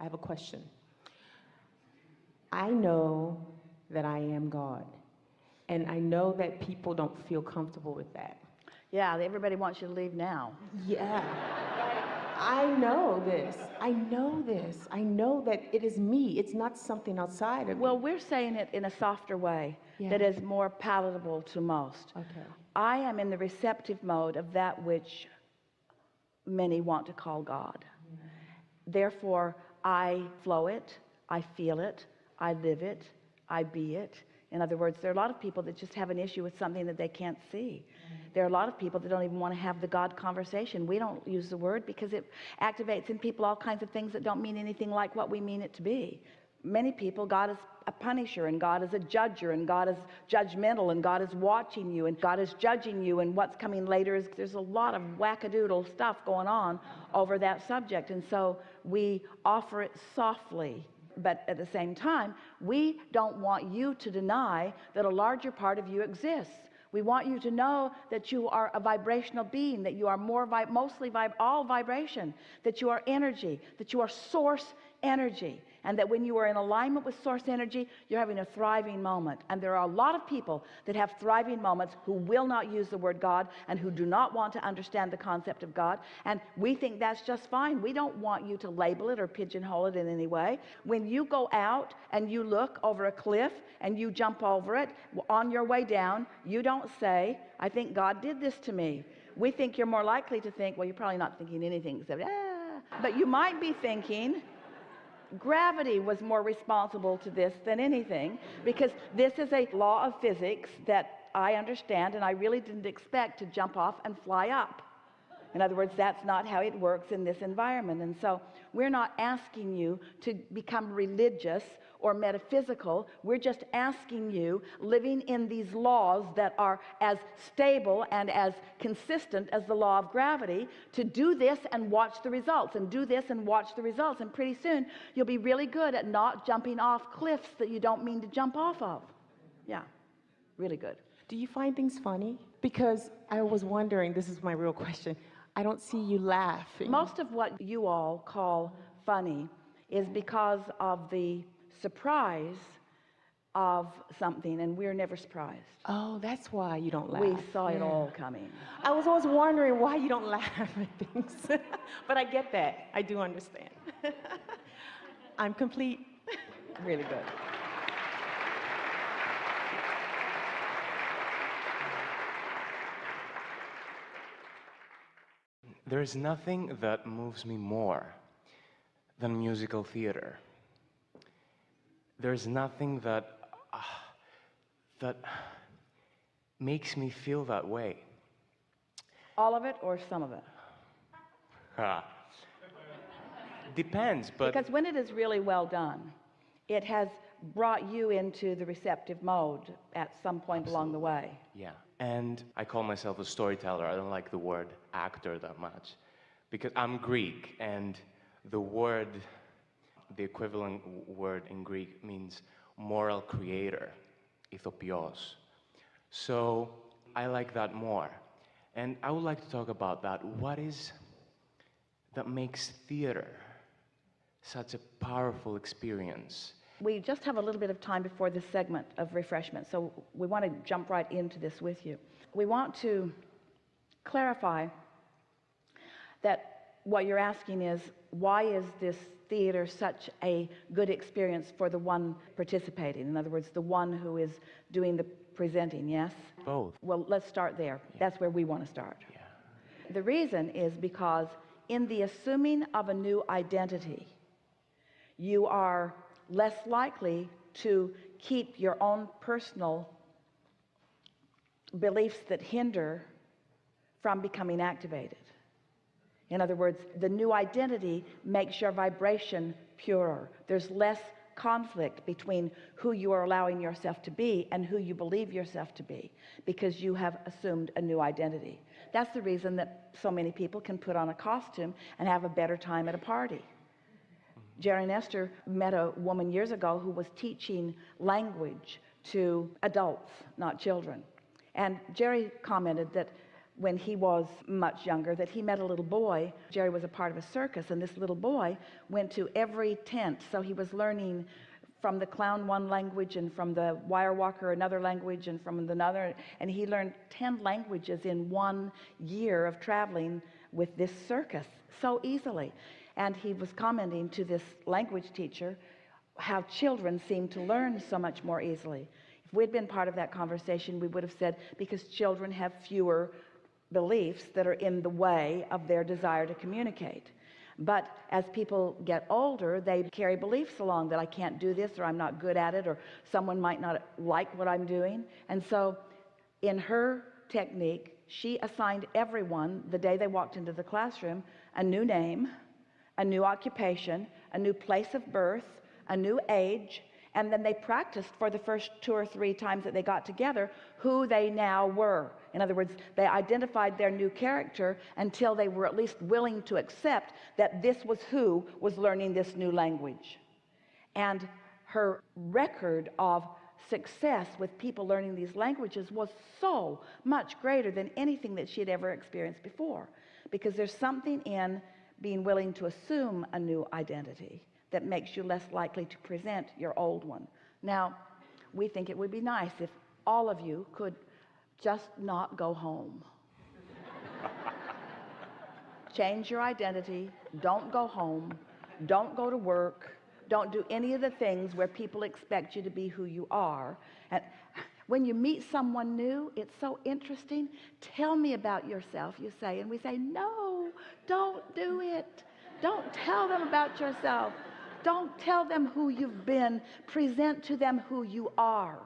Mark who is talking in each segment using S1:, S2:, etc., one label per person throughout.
S1: I have a question. I know that I am God, and I know that people don't feel comfortable with that.
S2: Yeah, everybody wants you to leave now.
S1: Yeah. I know this. I know this. I know that it is me. It's not something outside of me.
S2: Well, we're saying it in a softer way that is more palatable to most.
S1: Okay.
S2: I am in the receptive mode of that which many want to call God. Therefore, I flow it, I feel it, I live it, I be it. In other words, there are a lot of people that just have an issue with something that they can't see. There are a lot of people that don't even want to have the God conversation. We don't use the word because it activates in people all kinds of things that don't mean anything like what we mean it to be. Many people, God is a punisher, and God is a judger, and God is judgmental, and God is watching you, and God is judging you, and what's coming later is there's a lot of wackadoodle stuff going on over that subject. And so we offer it softly, but at the same time, we don't want you to deny that a larger part of you exists. We want you to know that you are a vibrational being, that you are all vibration, that you are energy, that you are source energy, and that when you are in alignment with source energy, you're having a thriving moment. And there are a lot of people that have thriving moments who will not use the word God and who do not want to understand the concept of God, and we think that's just fine. We don't want you to label it or pigeonhole it in any way. When you go out and you look over a cliff and you jump over it, on your way down, you don't say, I think God did this to me. We think you're more likely to think, well, you're probably not thinking anything except, but you might be thinking, gravity was more responsible to this than anything, because this is a law of physics that I understand, and I really didn't expect to jump off and fly up. In other words, that's not how it works in this environment. And so we're not asking you to become religious or metaphysical. We're just asking you, living in these laws that are as stable and as consistent as the law of gravity, to do this and watch the results, and do this and watch the results. And pretty soon you'll be really good at not jumping off cliffs that you don't mean to jump off of. Yeah, really good.
S1: Do you find things funny? Because I was wondering, this is my real question, I don't see you laughing.
S2: Most of what you all call funny is because of the surprise of something, and we're never surprised.
S1: Oh, that's why you don't laugh.
S2: We saw it all coming.
S1: I was always wondering why you don't laugh at things. But I get that. I do understand. I'm complete.
S2: Really good.
S3: There is nothing that moves me more than musical theater. There's nothing that makes me feel that way.
S2: All of it or some of it?
S3: Depends, but...
S2: Because when it is really well done, it has brought you into the receptive mode at some point along the way.
S3: Yeah, and I call myself a storyteller. I don't like the word actor that much, because I'm Greek, and the equivalent word in Greek means moral creator, ηθοποιός. So I like that more. And I would like to talk about that. What is that makes theater such a powerful experience?
S2: We just have a little bit of time before this segment of refreshment, so we want to jump right into this with you. We want to clarify that what you're asking is, why is this theater such a good experience for the one participating? In other words, the one who is doing the presenting, yes?
S3: Both.
S2: Well, let's start there. Yeah. That's where we want to start.
S3: Yeah.
S2: The reason is because in the assuming of a new identity, you are less likely to keep your own personal beliefs that hinder from becoming activated. In other words, the new identity makes your vibration purer. There's less conflict between who you are allowing yourself to be and who you believe yourself to be, because you have assumed a new identity. That's the reason that so many people can put on a costume and have a better time at a party. Jerry and Esther met a woman years ago who was teaching language to adults, not children. And Jerry commented that when he was much younger, that he met a little boy. Jerry was a part of a circus, and this little boy went to every tent. So he was learning from the clown one language, and from the wire walker another language, and from another, and he learned 10 languages in 1 year of traveling with this circus so easily. And he was commenting to this language teacher how children seem to learn so much more easily. If we'd been part of that conversation, we would have said, because children have fewer beliefs that are in the way of their desire to communicate. But as people get older, they carry beliefs along that I can't do this, or I'm not good at it, or someone might not like what I'm doing. And so in her technique, she assigned everyone, the day they walked into the classroom, a new name, a new occupation, a new place of birth, a new age, and then they practiced for the first 2 or 3 times that they got together who they now were. In other words, they identified their new character until they were at least willing to accept that this was who was learning this new language. And her record of success with people learning these languages was so much greater than anything that she had ever experienced before, because there's something in being willing to assume a new identity that makes you less likely to present your old one. Now, we think it would be nice if all of you could just not go home. Change your identity, don't go home, don't go to work, don't do any of the things where people expect you to be who you are. And when you meet someone new, it's so interesting. Tell me about yourself, you say, and we say, no, don't do it. Don't tell them about yourself. Don't tell them who you've been. Present to them who you are.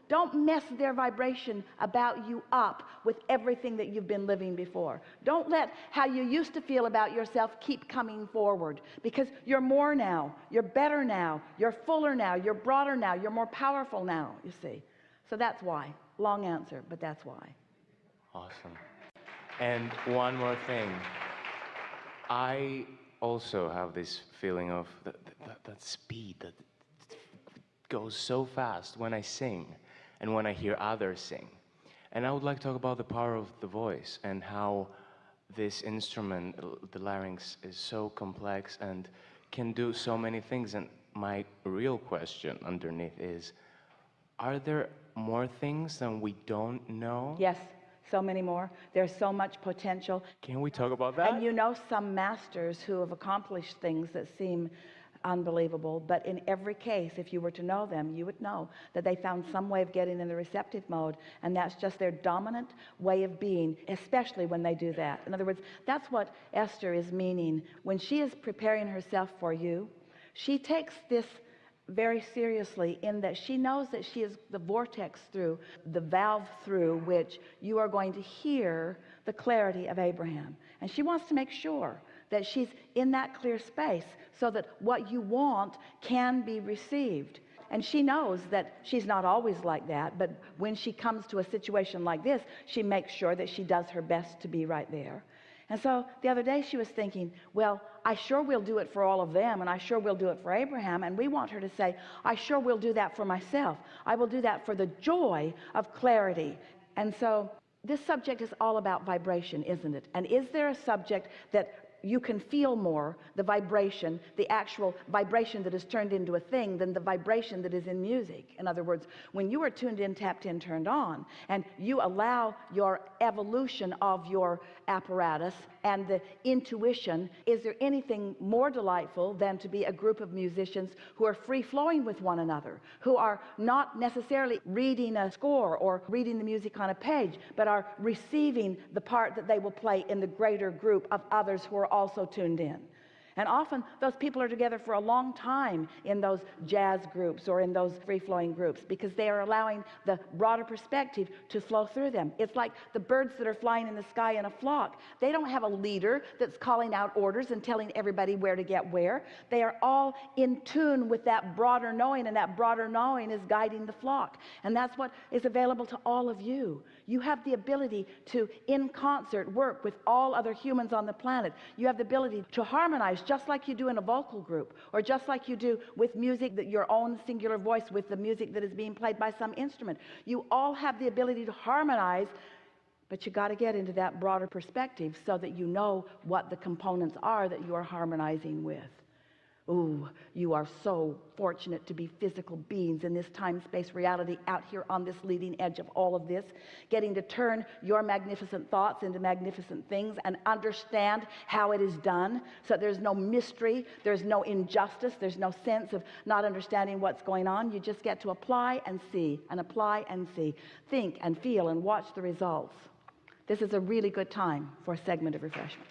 S2: Don't mess their vibration about you up with everything that you've been living before. Don't let how you used to feel about yourself keep coming forward, because you're more now, you're better now, you're fuller now, you're broader now, you're more powerful now, you see. So that's why. Long answer, but that's why.
S3: Awesome. And one more thing. I also have this feeling of that speed that goes so fast when I sing and when I hear others sing. And I would like to talk about the power of the voice and how this instrument, the larynx, is so complex and can do so many things. And my real question underneath is, are there more things than we don't know?
S2: Yes, so many more. There's so much potential.
S3: Can we talk about that?
S2: And you know some masters who have accomplished things that seem unbelievable, but in every case, if you were to know them, you would know that they found some way of getting in the receptive mode, and that's just their dominant way of being, especially when they do that. In other words, that's what Esther is meaning. When she is preparing herself for you, she takes this very seriously, in that she knows that she is the vortex through, the valve through which you are going to hear the clarity of Abraham. And she wants to make sure that she's in that clear space so that what you want can be received. And she knows that she's not always like that, but when she comes to a situation like this, she makes sure that she does her best to be right there. And so the other day she was thinking, well, I sure will do it for all of them, and I sure will do it for Abraham. And we want her to say, I sure will do that for myself. I will do that for the joy of clarity. And so this subject is all about vibration, isn't it? And is there a subject that you can feel more, the vibration, the actual vibration that is turned into a thing, than the vibration that is in music? In other words, when you are tuned in, tapped in, turned on, and you allow your evolution of your apparatus and the intuition, is there anything more delightful than to be a group of musicians who are free-flowing with one another, who are not necessarily reading a score or reading the music on a page, but are receiving the part that they will play in the greater group of others who are also tuned in? And often those people are together for a long time in those jazz groups or in those free-flowing groups, because they are allowing the broader perspective to flow through them. It's like the birds that are flying in the sky in a flock. They don't have a leader that's calling out orders and telling everybody where to get where. They are all in tune with that broader knowing, and that broader knowing is guiding the flock. And that's what is available to all of you. You have the ability to, in concert, work with all other humans on the planet. You have the ability to harmonize just like you do in a vocal group, or just like you do with music, that your own singular voice with the music that is being played by some instrument. You all have the ability to harmonize But you got to get into that broader perspective so that you know what the components are that you are harmonizing with. Ooh, you are so fortunate to be physical beings in this time-space reality out here on this leading edge of all of this, getting to turn your magnificent thoughts into magnificent things and understand how it is done, so that there's no mystery, there's no injustice, there's no sense of not understanding what's going on. You just get to apply and see, and apply and see, think and feel and watch the results. This is a really good time for a segment of refreshment.